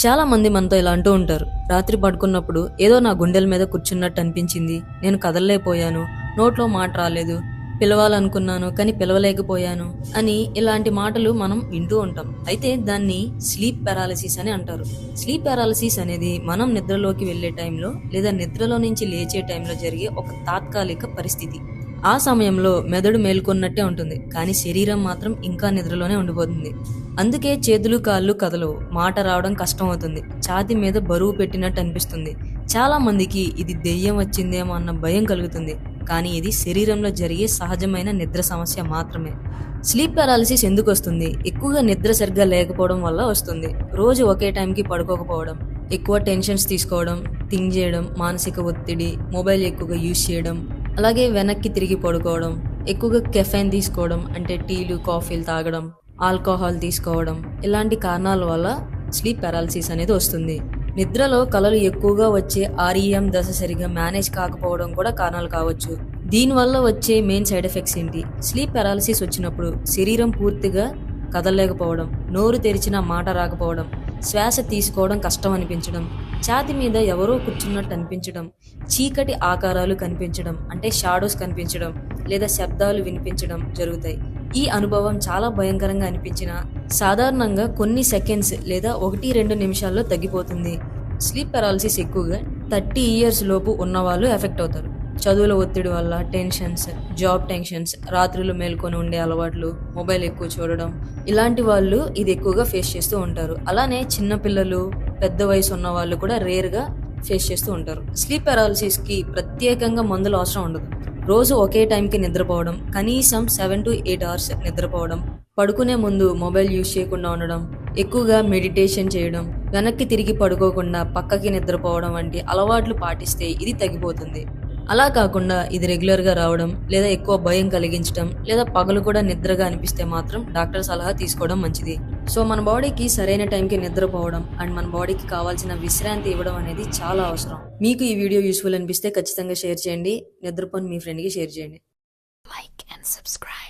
చాలా మంది మనతో ఇలా అంటూ ఉంటారు. రాత్రి పడుకున్నప్పుడు ఏదో నా గుండెల మీద కూర్చున్నట్టు అనిపించింది, నేను కదలలేకపోయాను, నోట్లో మాట రాలేదు, పిలవాలనుకున్నాను కానీ పిలవలేకపోయాను అని ఇలాంటి మాటలు మనం వింటూ ఉంటాం. అయితే దాన్ని స్లీప్ పారాలిసిస్ అని అంటారు. స్లీప్ పారాలిసిస్ అనేది మనం నిద్రలోకి వెళ్లే టైంలో లేదా నిద్రలో నుంచి లేచే టైంలో జరిగే ఒక తాత్కాలిక పరిస్థితి. ఆ సమయంలో మెదడు మేల్కొన్నట్టే ఉంటుంది, కానీ శరీరం మాత్రం ఇంకా నిద్రలోనే ఉండిపోతుంది. అందుకే చేతులు కాళ్ళు కదలవు, మాట రావడం కష్టం అవుతుంది, ఛాతీ మీద బరువు పెట్టినట్టు అనిపిస్తుంది. చాలా మందికి ఇది దెయ్యం వచ్చిందేమో అన్న భయం కలుగుతుంది, కానీ ఇది శరీరంలో జరిగే సహజమైన నిద్ర సమస్య మాత్రమే. స్లీప్ పారాలిసిస్ ఎందుకు వస్తుంది? ఎక్కువగా నిద్ర సరిగ్గా లేకపోవడం వల్ల వస్తుంది. రోజు ఒకే టైంకి పడుకోకపోవడం, ఎక్కువ టెన్షన్స్ తీసుకోవడం, థింక్ చేయడం, మానసిక ఒత్తిడి, మొబైల్ ఎక్కువగా యూజ్ చేయడం, అలాగే వెనక్కి తిరిగి పడుకోవడం, ఎక్కువగా కెఫైన్ తీసుకోవడం అంటే టీలు కాఫీలు తాగడం, ఆల్కహాల్ తీసుకోవడం, ఇలాంటి కారణాల వల్ల స్లీప్ పారాలిసిస్ అనేది వస్తుంది. నిద్రలో కలలు ఎక్కువగా వచ్చే REM దశ సరిగా మేనేజ్ కాకపోవడం కూడా కారణాలు కావచ్చు. దీనివల్ల వచ్చే మెయిన్ సైడ్ ఎఫెక్ట్స్ ఏంటి? స్లీప్ పారాలిసిస్ వచ్చినప్పుడు శరీరం పూర్తిగా కదలలేకపోవడం, నోరు తెరిచిన మాట రాకపోవడం, శ్వాస తీసుకోవడం కష్టం అనిపించడం, ఛాతి మీద ఎవరో కూర్చున్నట్టు అనిపించడం, చీకటి ఆకారాలు కనిపించడం అంటే షాడోస్ కనిపించడం, లేదా శబ్దాలు వినిపించడం జరుగుతాయి. ఈ అనుభవం చాలా భయంకరంగా అనిపించినా సాధారణంగా కొన్ని సెకండ్స్ లేదా 1-2 నిమిషాల్లో తగ్గిపోతుంది. స్లీప్ పారాలిసిస్ ఎక్కువగా 30 ఇయర్స్ లోపు ఉన్నవాళ్ళు ఎఫెక్ట్ అవుతారు. చదువుల ఒత్తిడి వల్ల టెన్షన్స్, జాబ్ టెన్షన్స్, రాత్రులు మేల్కొని ఉండే అలవాట్లు, మొబైల్ ఎక్కువ చూడడం, ఇలాంటి వాళ్ళు ఇది ఎక్కువగా ఫేస్ చేస్తూ ఉంటారు. అలానే చిన్నపిల్లలు, పెద్ద వయసు ఉన్న వాళ్ళు కూడా రేర్గా ఫేస్ చేస్తూ ఉంటారు. స్లీప్ పారాలిసిస్కి ప్రత్యేకంగా మందులు అవసరం ఉండదు. రోజు ఒకే టైంకి నిద్రపోవడం, కనీసం 7 to 8 hours నిద్రపోవడం, పడుకునే ముందు మొబైల్ యూజ్ చేయకుండా ఉండడం, ఎక్కువగా మెడిటేషన్ చేయడం, వెనక్కి తిరిగి పడుకోకుండా పక్కకి నిద్రపోవడం వంటి అలవాట్లు పాటిస్తే ఇది తగ్గిపోతుంది. అలా కాకుండా ఇది రెగ్యులర్గా రావడం, లేదా ఎక్కువ భయం కలిగించడం, లేదా పగలు కూడా నిద్రగా అనిపిస్తే మాత్రం డాక్టర్ సలహా తీసుకోవడం మంచిది. సో మన బాడీకి సరైన టైంకి నిద్రపోవడం అండ్ మన బాడీకి కావాల్సిన విశ్రాంతి ఇవ్వడం అనేది చాలా అవసరం. మీకు ఈ వీడియో యూస్ఫుల్ అనిపిస్తే ఖచ్చితంగా షేర్ చేయండి. నిద్రపోని మీ ఫ్రెండ్కి షేర్ చేయండి. Like and subscribe.